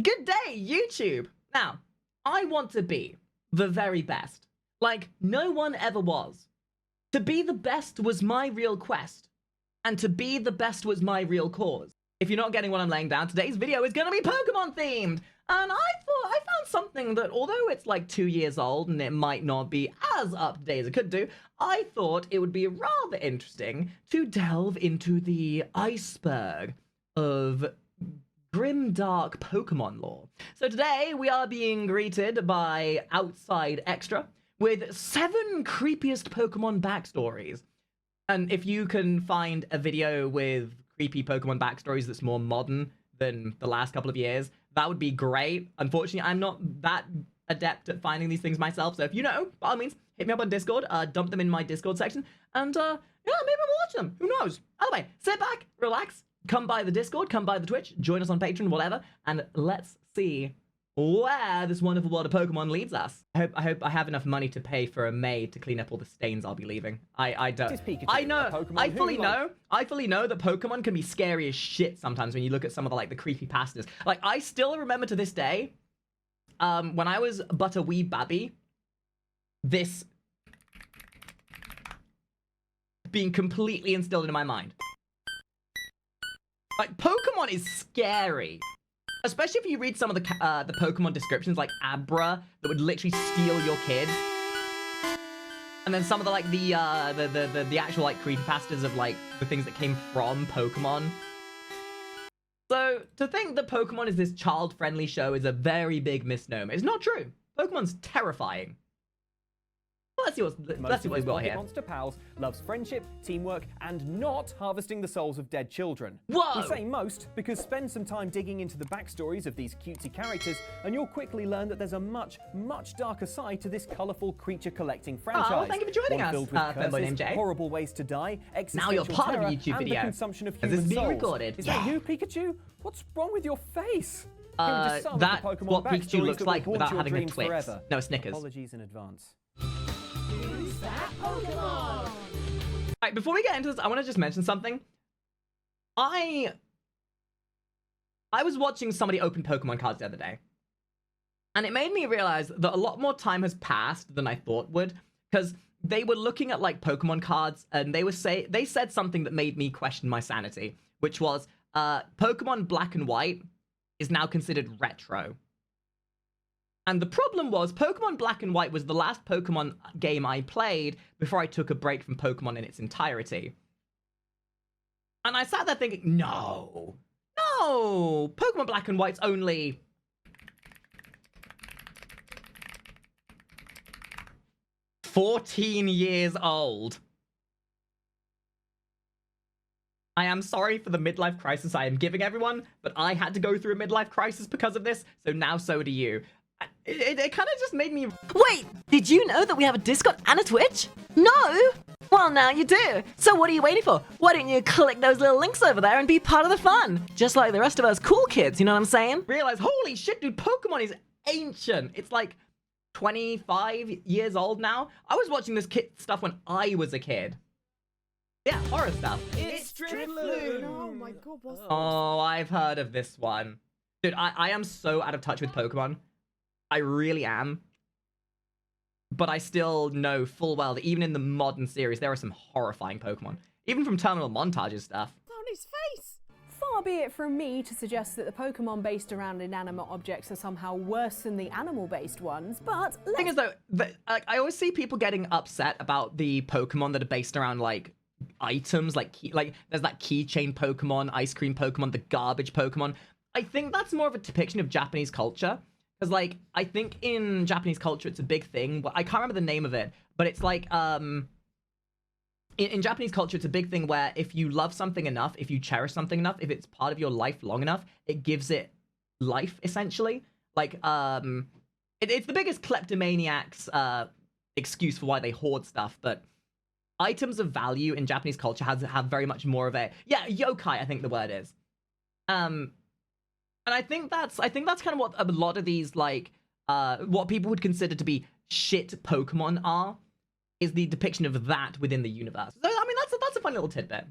Good day, YouTube! Now, I want to be the very best. Like, no one ever was. To be the best was my real quest. And to be the best was my real cause. If you're not getting what I'm laying down, today's video is gonna be Pokemon themed! And I found something that, although it's like 2 years old and it might not be as up to date as it could do, I thought it would be rather interesting to delve into the iceberg of grimdark Pokemon lore. So today we are being greeted by Outside Extra with 7 creepiest Pokemon backstories. And if you can find a video with creepy Pokemon backstories that's more modern than the last couple of years, that would be great. Unfortunately, I'm not that adept at finding these things myself, so if you know, by all means, hit me up on Discord, dump them in my Discord section, and yeah, maybe we'll watch them. Who knows? Either way, sit back, relax, come by the Discord, come by the Twitch, join us on Patreon, whatever, and let's see where this wonderful world of Pokemon leads us. I hope I have enough money to pay for a maid to clean up all the stains I'll be leaving. I don't. I know. I fully know that Pokemon can be scary as shit sometimes when you look at some of the creepy pastas. Like, I still remember to this day, when I was but a wee babby, this being completely instilled into my mind. Like, Pokemon is scary. Especially if you read some of the Pokemon descriptions, like Abra, that would literally steal your kid. And then some of the actual creepypastas of the things that came from Pokemon. So to think that Pokemon is this child-friendly show is a very big misnomer. It's not true. Pokemon's terrifying. Let's see what we've got here. Monster Pals loves friendship, teamwork, and not harvesting the souls of dead children. Whoa! We say most because spend some time digging into the backstories of these cutesy characters, and you'll quickly learn that there's a much darker side to this colourful creature-collecting franchise. Oh, thank you for joining us, filled with curses, MJ. horrible ways to die, now you're part of a YouTube and video. The consumption of This human is being souls. recorded. Is that you, Pikachu? What's wrong with your face? That's what Pikachu looks like without having a Twix. Forever. No, Snickers. Apologies in advance. That Pokemon! Alright, before we get into this, I want to just mention something. I was watching somebody open Pokemon cards the other day. And it made me realize that a lot more time has passed than I thought would. Because they were looking at, Pokemon cards, and they said something that made me question my sanity. Which was, Pokemon Black and White is now considered retro. And the problem was, Pokemon Black and White was the last Pokemon game I played before I took a break from Pokemon in its entirety. And I sat there thinking, no, Pokemon Black and White's only 14 years old. I am sorry for the midlife crisis I am giving everyone, but I had to go through a midlife crisis because of this, so now so do you. It kind of just made me... Wait, did you know that we have a Discord and a Twitch? No? Well, now you do. So what are you waiting for? Why don't you click those little links over there and be part of the fun? Just like the rest of us cool kids, you know what I'm saying? Realize, holy shit, dude, Pokemon is ancient. It's like 25 years old now. I was watching this stuff when I was a kid. Yeah, horror stuff. It's Drifloon! Oh my god, what's that? Oh, I've heard of this one. Dude, I am so out of touch with Pokemon. I really am. But I still know full well that even in the modern series, there are some horrifying Pokemon. Even from Terminal Montage's stuff. On his face! Far be it from me to suggest that the Pokemon based around inanimate objects are somehow worse than the animal-based ones, but The thing is, though, I always see people getting upset about the Pokemon that are based around, items, there's that keychain Pokemon, ice cream Pokemon, the garbage Pokemon. I think that's more of a depiction of Japanese culture. Because, I think in Japanese culture, it's a big thing. I can't remember the name of it, but it's in Japanese culture, it's a big thing where if you love something enough, if you cherish something enough, if it's part of your life long enough, it gives it life, essentially. It's the biggest kleptomaniac's excuse for why they hoard stuff, but items of value in Japanese culture have very much more of a... Yeah, yokai, I think the word is. And I think that's kind of what a lot of these, what people would consider to be shit Pokemon are, is the depiction of that within the universe. So, I mean, that's a fun little tidbit.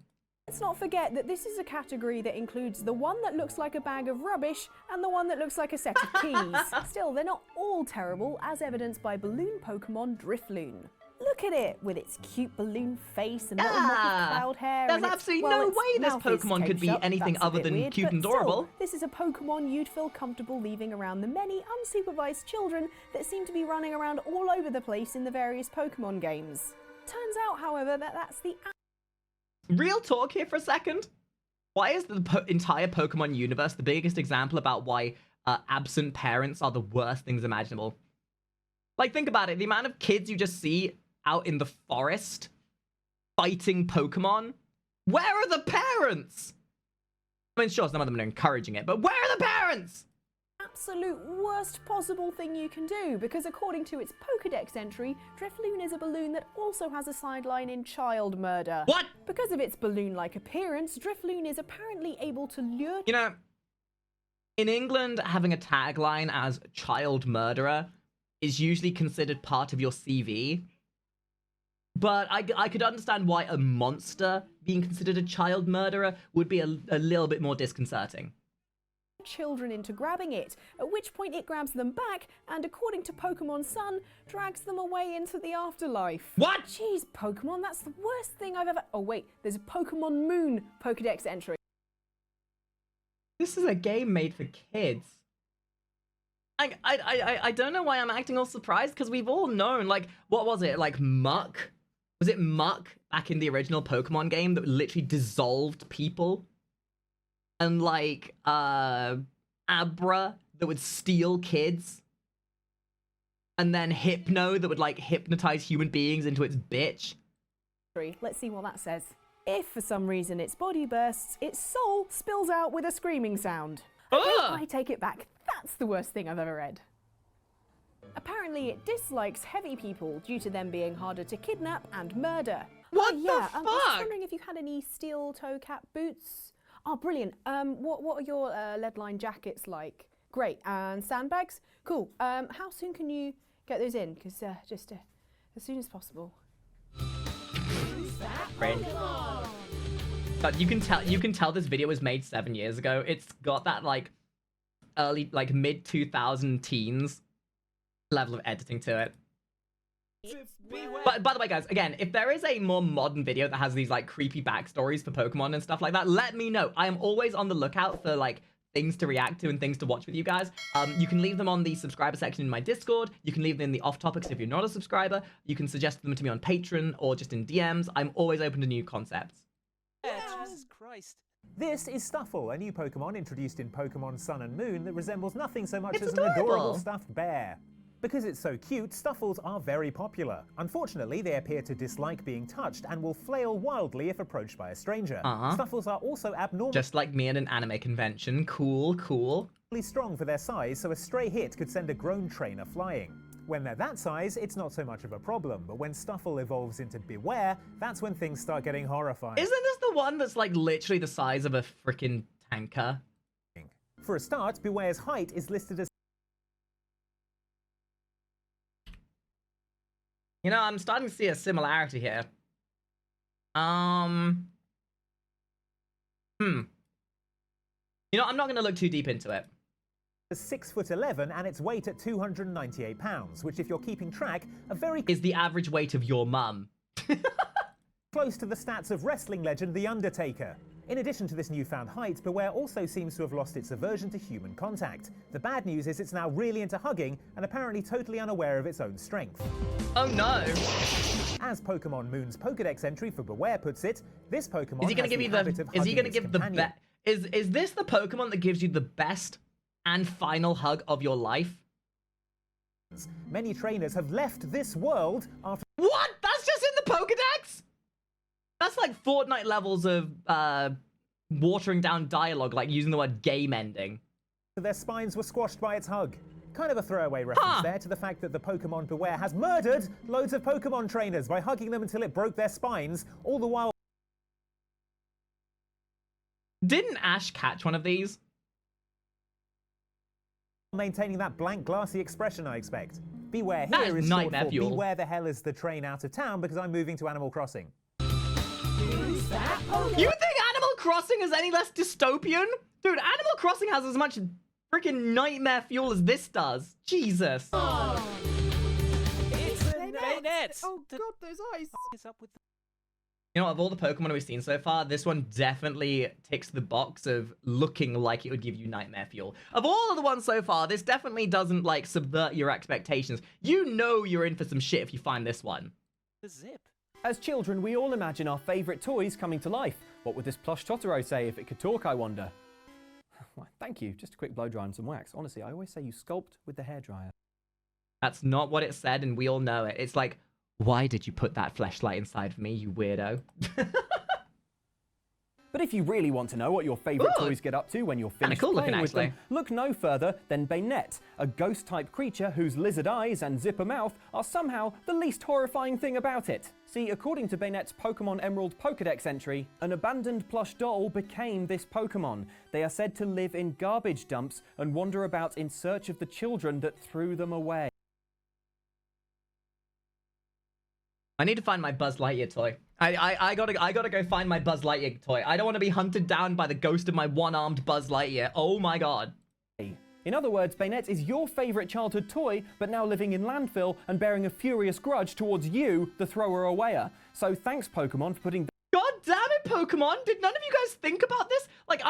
Let's not forget that this is a category that includes the one that looks like a bag of rubbish and the one that looks like a set of keys. Still, they're not all terrible, as evidenced by balloon Pokemon Drifloon. Look at it, with its cute balloon face and little mop of cloud hair. There's and absolutely no way this Pokemon could be anything other than cute and adorable. This is a Pokemon you'd feel comfortable leaving around the many unsupervised children that seem to be running around all over the place in the various Pokemon games. Turns out, however, that that's the Real talk here for a second. Why is the entire Pokemon universe the biggest example about why absent parents are the worst things imaginable? Like, think about it. The amount of kids you just see out in the forest fighting Pokemon. Where are the parents? I mean, sure, some of them are encouraging it, but where are the parents? absolute worst possible thing you can do, because according to its Pokédex entry, Drifloon is a balloon that also has a sideline in child murder. What? Because of its balloon-like appearance, Drifloon is apparently able to lure... You know, in England, having a tagline as child murderer is usually considered part of your CV. But I could understand why a monster being considered a child murderer would be a little bit more disconcerting. Children into grabbing it, at which point it grabs them back and, according to Pokemon Sun, drags them away into the afterlife. What? Jeez, Pokemon, that's the worst thing I've ever... Oh wait, there's a Pokemon Moon Pokédex entry. This is a game made for kids. I don't know why I'm acting all surprised, because we've all known, like, what was it, like Muck? Was it Muck back in the original Pokemon game that literally dissolved people? And like, Abra that would steal kids? And then Hypno that would like hypnotize human beings into its bitch? Let's see what that says. If for some reason its body bursts, its soul spills out with a screaming sound. I take it back. That's the worst thing I've ever read. Apparently it dislikes heavy people due to them being harder to kidnap and murder. What the fuck? I was just wondering if you had any steel toe cap boots. Oh, brilliant. What are your lead-lined jackets like? Great. And sandbags? Cool. How soon can you get those in? Because just as soon as possible. Cringe. But you can tell this video was made 7 years ago. It's got that like early, like mid 2000 teens level of editing to it. But by the way, guys, again, if there is a more modern video that has these like creepy backstories for Pokemon and stuff like that, let me know. I am always on the lookout for like things to react to and things to watch with you guys. You can leave them on the subscriber section in my Discord. You can leave them in the off topics if you're not a subscriber. You can suggest them to me on Patreon or just in DMs. I'm always open to new concepts. Jesus Christ. This is Stuffle, a new Pokemon introduced in Pokemon Sun and Moon that resembles nothing so much It's as adorable. an adorable stuffed bear. Because it's so cute, Stuffles are very popular. Unfortunately, they appear to dislike being touched and will flail wildly if approached by a stranger. Stuffles are also abnormally Just like me at an anime convention. Cool, cool. strong for their size, so a stray hit could send a grown trainer flying. When they're that size, it's not so much of a problem, but when Stuffle evolves into Beware, that's when things start getting horrifying. Isn't this the one that's like literally the size of a freaking tanker? For a start, Beware's height is listed as You know, I'm starting to see a similarity here. You know, I'm not going to look too deep into it. 6'11" and its weight at 298 pounds, which, if you're keeping track, are very Is the average weight of your mum. close to the stats of wrestling legend The Undertaker. In addition to this newfound height, Beware also seems to have lost its aversion to human contact. The bad news is it's now really into hugging and apparently totally unaware of its own strength. Oh no. As Pokemon Moon's Pokédex entry for Beware puts it, this Pokemon Is he going to has give you habit the of Is he hugging going to its give the companion. Is this the Pokemon that gives you the best and final hug of your life? Many trainers have left this world after What? That's just in the Pokédex? That's like Fortnite levels of watering down dialogue, like using the word game ending. their spines were squashed by its hug. Kind of a throwaway reference there to the fact that the Pokemon Beware has murdered loads of Pokemon trainers by hugging them until it broke their spines, all the while Didn't Ash catch one of these? maintaining that blank, glassy expression, I expect. Beware That here is is short Nightmare for Fuel. Beware the hell is the train out of town because I'm moving to Animal Crossing. You think Crossing is any less dystopian? Dude, Animal Crossing has as much freaking nightmare fuel as this does. Jesus. It's Banette. Oh god, those eyes. Is up with You know, of all the Pokemon we've seen so far, this one definitely ticks the box of looking like it would give you nightmare fuel. Of all of the ones so far, this definitely doesn't, like, subvert your expectations. You know you're in for some shit if you find this one. the zip. As children, we all imagine our favourite toys coming to life. What would this plush Totoro say if it could talk, I wonder? Well, thank you. Just a quick blow dry and some wax. Honestly, I always say you sculpt with the hairdryer. That's not what it said, and we all know it. It's like, why did you put that fleshlight inside of me, you weirdo? But if you really want to know what your favourite Ooh. toys get up to when you're finished cool playing looking, with them, actually. look no further than Banette, a ghost-type creature whose lizard eyes and zipper mouth are somehow the least horrifying thing about it. See, according to Banette's Pokemon Emerald Pokédex entry, an abandoned plush doll became this Pokemon. They are said to live in garbage dumps and wander about in search of the children that threw them away. I need to find my Buzz Lightyear toy. I gotta go find my Buzz Lightyear toy. I don't want to be hunted down by the ghost of my one-armed Buzz Lightyear. Oh my god. In other words, Banette is your favourite childhood toy, but now living in landfill and bearing a furious grudge towards you, the thrower-awayer. So thanks, Pokemon, for putting God damn it, Pokemon! Did none of you guys think about this? Like,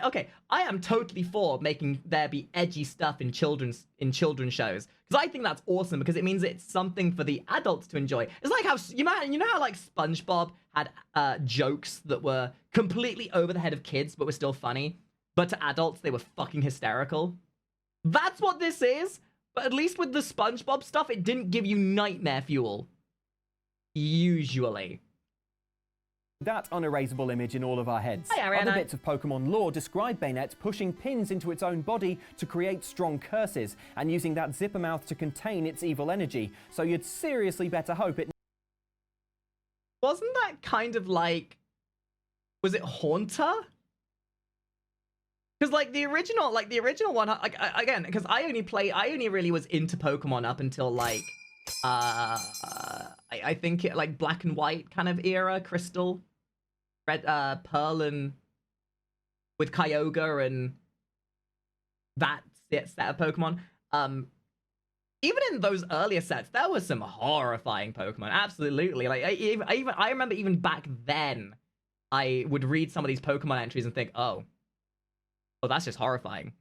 okay, I am totally for making there be edgy stuff in children's shows, because I think that's awesome, because it means it's something for the adults to enjoy. It's like how you know how like SpongeBob had jokes that were completely over the head of kids but were still funny, but to adults they were fucking hysterical. That's what this is. But at least with the SpongeBob stuff, it didn't give you nightmare fuel. Usually. that unerasable image in all of our heads. Hi, Ariana. Other bits of Pokemon lore describe Banette pushing pins into its own body to create strong curses, and using that zipper mouth to contain its evil energy, so you'd seriously better hope it... Wasn't that kind of like... Was it Haunter? Because like the original one, like again, because I only really was into Pokemon up until like, I think it, like Black and White kind of era, Crystal, Red, Pearl, and with Kyogre and that set of Pokemon. Even in those earlier sets, there were some horrifying Pokemon. Absolutely, like I remember even back then, I would read some of these Pokemon entries and think, oh, that's just horrifying.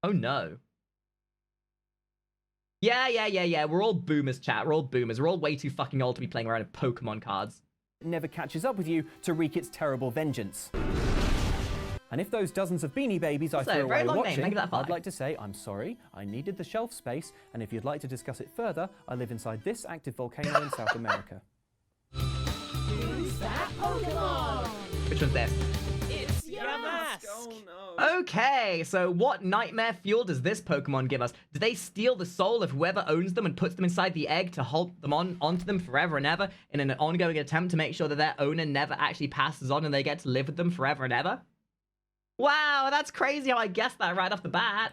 Oh no. Yeah. We're all boomers, chat. We're all boomers. We're all way too fucking old to be playing around with Pokemon cards. never catches up with you to wreak its terrible vengeance. And if those dozens of Beanie Babies I threw away watching, I'd like to say I'm sorry, I needed the shelf space, and if you'd like to discuss it further, I live inside this active volcano in South America. Who's that Pokemon? Which one's this? It's Yamask. Oh no. Okay, so what nightmare fuel does this Pokemon give us? Do they steal the soul of whoever owns them and puts them inside the egg to hold them onto them forever and ever in an ongoing attempt to make sure that their owner never actually passes on and they get to live with them forever and ever? Wow, that's crazy how I guessed that right off the bat.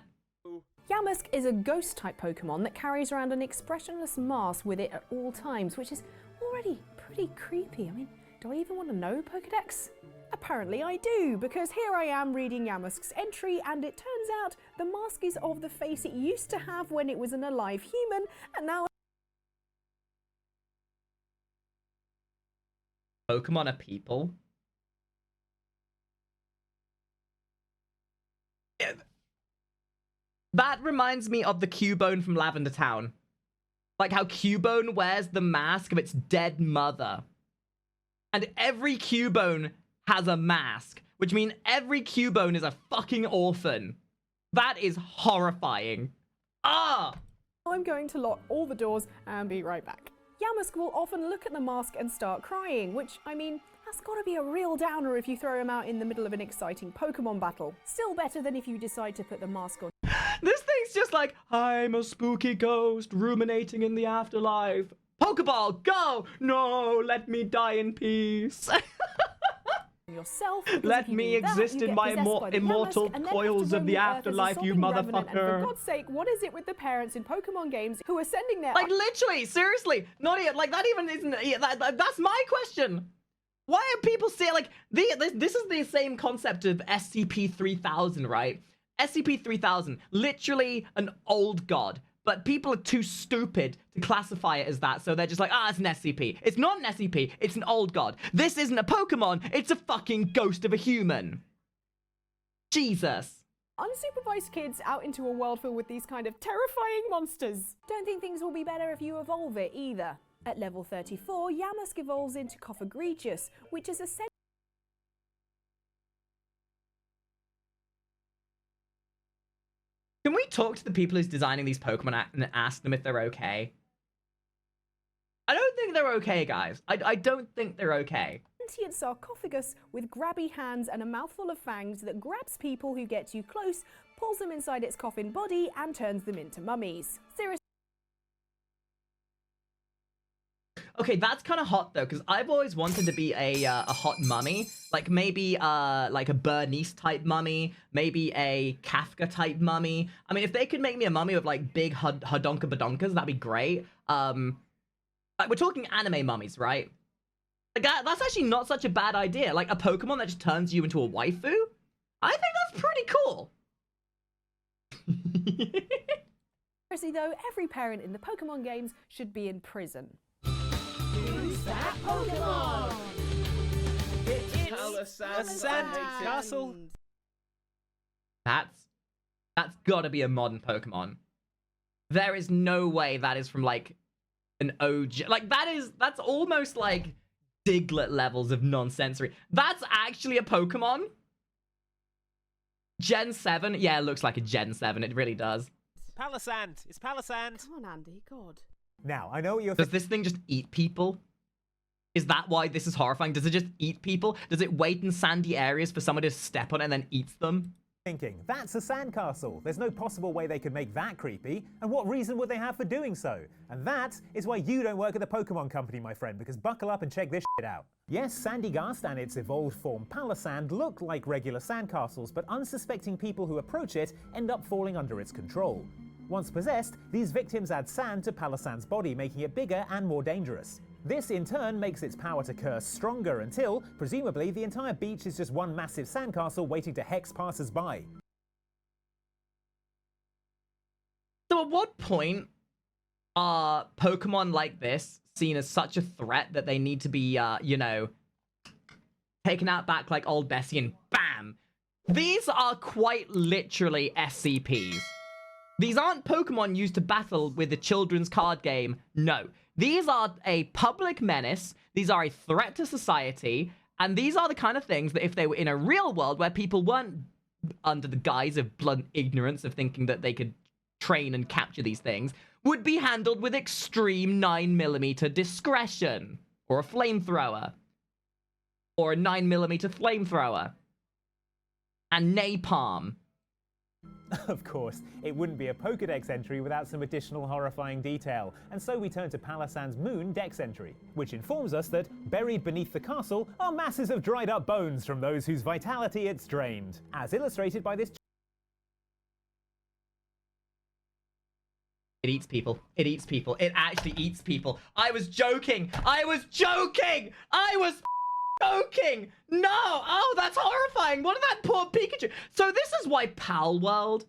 Yamask is a ghost-type Pokemon that carries around an expressionless mask with it at all times, which is already pretty creepy. I mean, do I even want to know Pokédex? Apparently I do, because here I am reading Yamask's entry, and it turns out the mask is of the face it used to have when it was an alive human, and now... Pokemon are people? That reminds me of the Cubone from Lavender Town. Like how Cubone wears the mask of its dead mother. And every Cubone has a mask, which means every Cubone is a fucking orphan. That is horrifying. Ah! I'm going to lock all the doors and be right back. Yamask will often look at the mask and start crying, which, I mean, that's gotta be a real downer if you throw him out in the middle of an exciting Pokemon battle. Still better than if you decide to put the mask on. This thing's just like, I'm a spooky ghost ruminating in the afterlife. Pokeball, go! No, let me die in peace. Yourself. Let me exist in my immortal coils of the afterlife, you motherfucker. And for God's sake, what is it with the parents in Pokemon games who are sending their... Like, literally, seriously, not even, like, that even isn't, that's my question. Why are people saying, like, this is the same concept of SCP-3000, right? SCP-3000, literally an old god, but people are too stupid to classify it as that, so they're just like, it's an SCP. It's not an SCP, it's an old god. This isn't a Pokemon, it's a fucking ghost of a human. Jesus. Unsupervised kids out into a world filled with these kind of terrifying monsters. Don't think things will be better if you evolve it either. At level 34, Yamask evolves into Egregious, which is essentially Can we talk to the people who's designing these Pokemon and ask them if they're okay? I don't think they're okay, guys. I don't think they're okay. sentient sarcophagus with grabby hands and a mouthful of fangs that grabs people who get too close, pulls them inside its coffin body, and turns them into mummies. Seriously. Okay, that's kind of hot though, because I've always wanted to be a hot mummy, like maybe like a Bernice type mummy, maybe a Kafka type mummy. I mean, if they could make me a mummy with like big hadonka badonkas, that'd be great. Like we're talking anime mummies, right? Like that's actually not such a bad idea. Like a Pokemon that just turns you into a waifu. I think that's pretty cool. Seriously though, every parent in the Pokemon games should be in prison. Who's that Pokemon? It's Palossand Castle. That's gotta be a modern Pokemon. There is no way that is from like an OG. Like that's almost like Diglett levels of nonsensory. That's actually a Pokemon. Gen 7? Yeah, it looks like a Gen 7. It really does. Palossand. It's Palossand. Come on, Andy, God. Now, I know what you're Does this thing just eat people? Is that why this is horrifying? Does it just eat people? Does it wait in sandy areas for someone to step on it and then eats them? thinking. That's a sandcastle. There's no possible way they could make that creepy. And what reason would they have for doing so? And that is why you don't work at the Pokemon Company, my friend, because buckle up and check this shit out. Yes, Sandygast and its evolved form Palossand look like regular sandcastles, but unsuspecting people who approach it end up falling under its control. Once possessed, these victims add sand to Palossand's body, making it bigger and more dangerous. This in turn makes its power to curse stronger until, presumably, the entire beach is just one massive sandcastle waiting to hex passers-by. So at what point are Pokemon like this seen as such a threat that they need to be, you know, taken out back like old Bessie and BAM! These are quite literally SCPs. These aren't Pokemon used to battle with a children's card game, no. These are a public menace, these are a threat to society, and these are the kind of things that if they were in a real world where people weren't under the guise of blunt ignorance of thinking that they could train and capture these things, would be handled with extreme 9mm discretion. Or a flamethrower. Or a 9mm flamethrower. And napalm. Of course, it wouldn't be a Pokédex entry without some additional horrifying detail, and so we turn to Palossand's Moon Dex entry, which informs us that buried beneath the castle are masses of dried up bones from those whose vitality it's drained, as illustrated by this. It eats people. It eats people. It actually eats people. I was joking! I was joking! I was joking! No! Oh, that's horrifying! What of that poor Pikachu? So this is why Palworld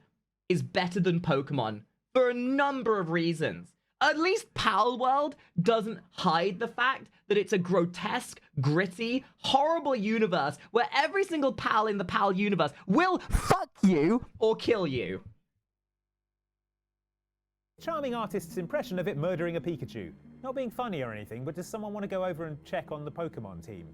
is better than Pokemon for a number of reasons. At least Palworld doesn't hide the fact that it's a grotesque, gritty, horrible universe where every single pal in the Pal universe will fuck you or kill you. Charming artist's impression of it murdering a Pikachu. Not being funny or anything, but does someone want to go over and check on the Pokemon team?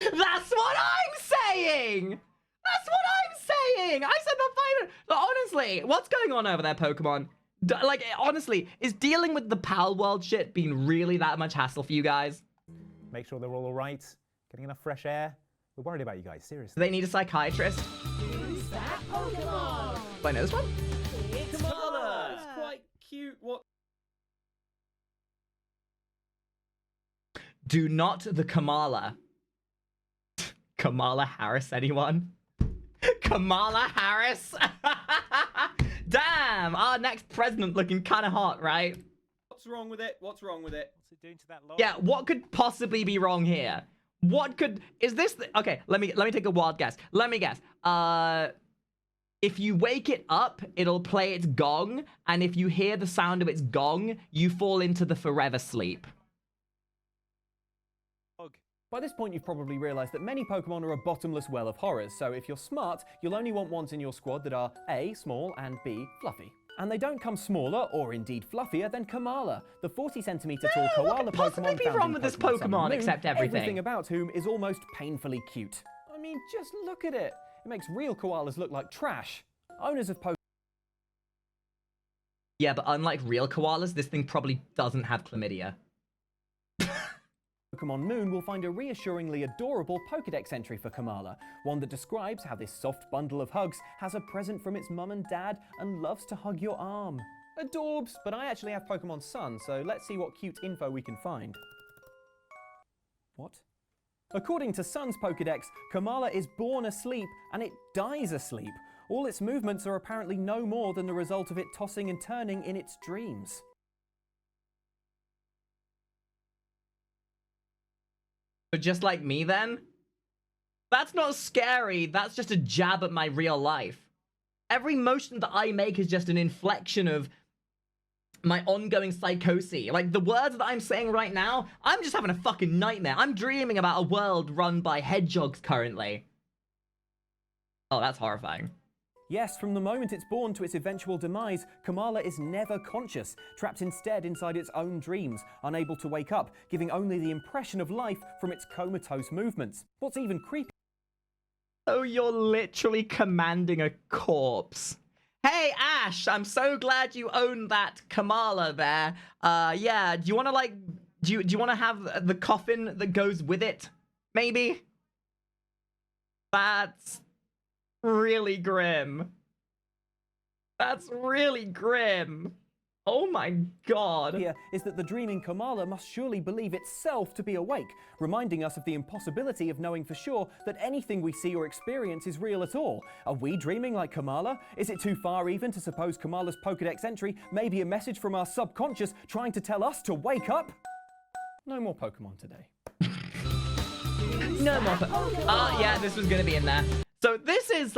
That's what I'm saying! That's what I'm saying! I said that 5 minutes. Honestly, what's going on over there, Pokemon? Like, honestly, is dealing with the Palworld shit been really that much hassle for you guys? Make sure they're all alright, getting enough fresh air. We're worried about you guys, seriously. Do they need a psychiatrist? Who's that Pokemon? Do I know this one? It's Komala! It's quite cute. What? Do not the Komala. Kamala Harris, anyone? Kamala Harris? Damn, our next president looking kind of hot, right? What's wrong with it? What's wrong with it? What's it doing to that log? Yeah, what could possibly be wrong here? What could... Is this... Okay, let me take a wild guess. Let me guess. If you wake it up, it'll play its gong, and if you hear the sound of its gong, you fall into the forever sleep. By this point, you've probably realised that many Pokemon are a bottomless well of horrors, so if you're smart, you'll only want ones in your squad that are A, small, and B, fluffy. And they don't come smaller, or indeed fluffier, than Komala, the 40cm tall koala could Pokemon possibly be found wrong in with this Pokemon Sun and Pokemon, Moon, except everything about whom is almost painfully cute. I mean, just look at it. It makes real koalas look like trash. Owners of Pokemon... Yeah, but unlike real koalas, this thing probably doesn't have chlamydia. Pokemon Moon will find a reassuringly adorable Pokédex entry for Komala, one that describes how this soft bundle of hugs has a present from its mum and dad and loves to hug your arm. Adorbs, but I actually have Pokemon Sun, so let's see what cute info we can find. What? According to Sun's Pokédex, Komala is born asleep and it dies asleep. All its movements are apparently no more than the result of it tossing and turning in its dreams. So just like me then? That's not scary, that's just a jab at my real life. Every motion that I make is just an inflection of my ongoing psychosis. Like, the words that I'm saying right now, I'm just having a fucking nightmare. I'm dreaming about a world run by hedgehogs currently. Oh, that's horrifying. Yes, from the moment it's born to its eventual demise, Komala is never conscious, trapped instead inside its own dreams, unable to wake up, giving only the impression of life from its comatose movements. What's even creepier... Oh, you're literally commanding a corpse. Hey, Ash, I'm so glad you own that Komala there. Yeah, do you want to, like... Do you want to have the coffin that goes with it? Maybe? That's... really grim. That's really grim. Oh my god. Here is that the dreaming Komala must surely believe itself to be awake, reminding us of the impossibility of knowing for sure that anything we see or experience is real at all. Are we dreaming like Komala? Is it too far even to suppose Komala's Pokédex entry may be a message from our subconscious trying to tell us to wake up? No more Pokemon today. No more. Yeah, this was gonna be in there. So this is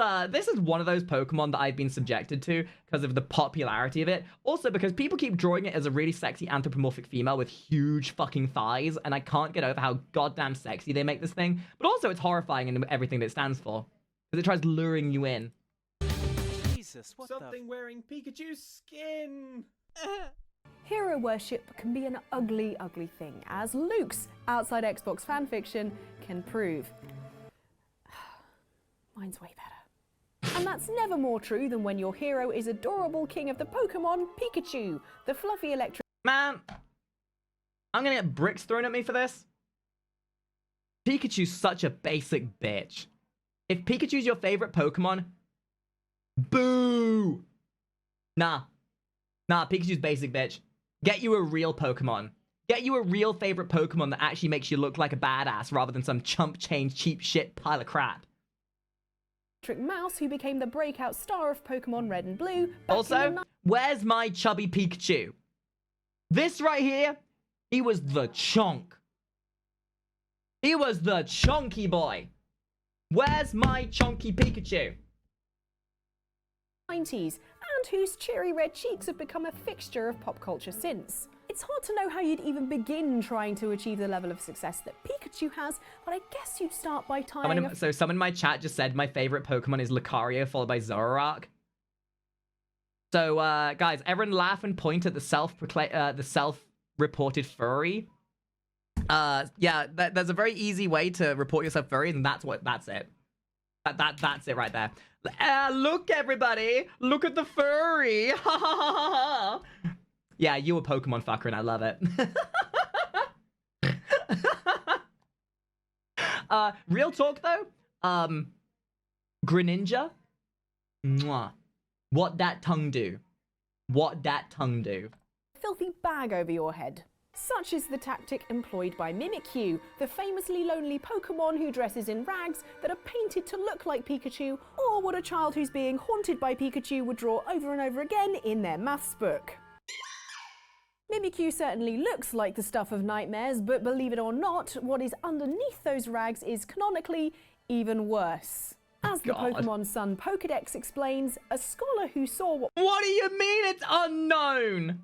one of those Pokemon that I've been subjected to because of the popularity of it. Also because people keep drawing it as a really sexy anthropomorphic female with huge fucking thighs, and I can't get over how goddamn sexy they make this thing. But also it's horrifying in everything that it stands for, because it tries luring you in. Jesus, what Something wearing Pikachu's skin. Hero worship can be an ugly, ugly thing, as Luke's Outside Xbox fanfiction can prove. Mine's way better. And that's never more true than when your hero is adorable king of the Pokemon, Pikachu, the fluffy electric... Man, I'm gonna get bricks thrown at me for this. Pikachu's such a basic bitch. If Pikachu's your favorite Pokemon, boo! Nah, Pikachu's basic, bitch. Get you a real Pokemon. Get you a real favorite Pokemon that actually makes you look like a badass rather than some chump change cheap shit pile of crap. Mouse, who became the breakout star of Pokemon Red and Blue. Also, where's my chubby Pikachu? This right here, he was the chonk. He was the chonky boy. Where's my chonky Pikachu? 90s, and whose cherry red cheeks have become a fixture of pop culture since. It's hard to know how you'd even begin trying to achieve the level of success that Pikachu has, but I guess you'd start by tying someone in my chat just said my favorite Pokemon is Lucario, followed by Zoroark. So, guys, everyone laugh and point at the self-reported furry. Yeah, there's a very easy way to report yourself furry, and that's it. That's it right there. Look, everybody! Look at the furry! Ha ha ha ha ha! Yeah, you a Pokemon fucker, and I love it. Real talk, though. Greninja? Mwah. What that tongue do? What that tongue do? Filthy bag over your head. Such is the tactic employed by Mimikyu, the famously lonely Pokemon who dresses in rags that are painted to look like Pikachu, or what a child who's being haunted by Pikachu would draw over and over again in their maths book. Mimikyu certainly looks like the stuff of nightmares, but believe it or not, what is underneath those rags is canonically even worse. As the God. Pokemon Sun Pokédex explains, a scholar who saw what What do you mean it's unknown?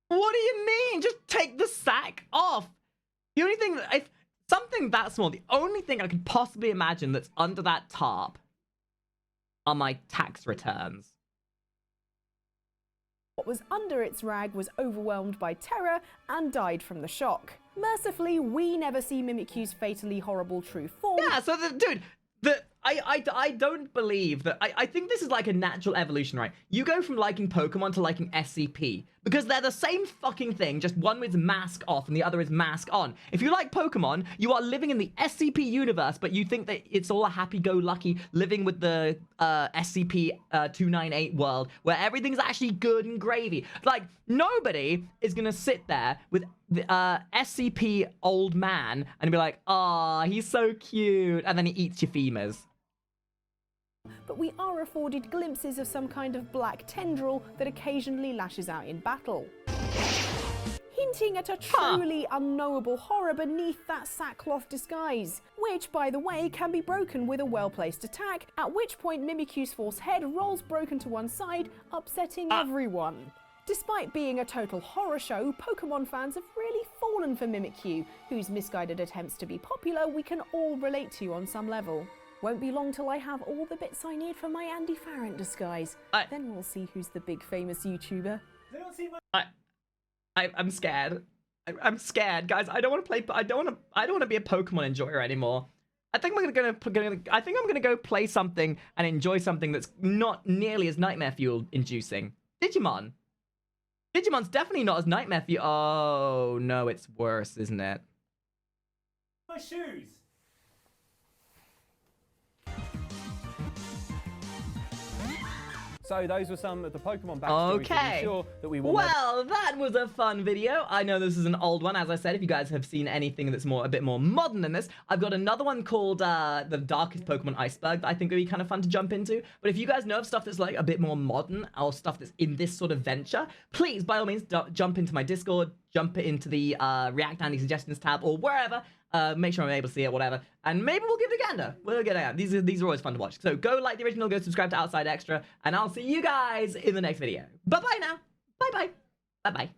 What do you mean? Just take the sack off. The only thing, if something that small, the only thing I could possibly imagine that's under that tarp are my tax returns. what was under its rag was overwhelmed by terror and died from the shock. Mercifully, we never see Mimikyu's fatally horrible true form. Yeah, so dude, I don't believe that. I think this is like a natural evolution, right? You go from liking Pokemon to liking SCP because they're the same fucking thing, just one is mask off and the other is mask on. If you like Pokemon, you are living in the SCP universe, but you think that it's all a happy-go-lucky living with the SCP-298 world where everything's actually good and gravy. Like, nobody is gonna sit there with the SCP old man and be like, "Ah, he's so cute," and then he eats your femurs. But we are afforded glimpses of some kind of black tendril that occasionally lashes out in battle, hinting at a truly unknowable horror beneath that sackcloth disguise, which, by the way, can be broken with a well-placed attack, at which point Mimikyu's false head rolls broken to one side, upsetting everyone. Despite being a total horror show, Pokemon fans have really fallen for Mimikyu, whose misguided attempts to be popular we can all relate to on some level. Won't be long till I have all the bits I need for my Andy Farrant disguise. Then we'll see who's the big famous YouTuber. I'm scared. I'm scared, guys. I don't want to play. I don't want to be a Pokemon enjoyer anymore. I think I'm gonna go play something and enjoy something that's not nearly as nightmare fuel inducing. Digimon. Digimon's definitely not as nightmare fuel. Oh no, it's worse, isn't it? My shoes. So those were some of the Pokemon backstories to Okay. be sure that we will Well, that was a fun video. I know this is an old one, as I said. If you guys have seen anything that's a bit more modern than this, I've got another one called The Darkest Pokemon Iceburg that I think would be kind of fun to jump into. But if you guys know of stuff that's like a bit more modern or stuff that's in this sort of venture, please, by all means, jump into my Discord, jump into the React Andy Suggestions tab or wherever. Make sure I'm able to see it, whatever. And maybe we'll give it a gander. We'll get it out. These are always fun to watch. So go like the original, go subscribe to Outside Extra, and I'll see you guys in the next video. Bye-bye now. Bye-bye. Bye-bye.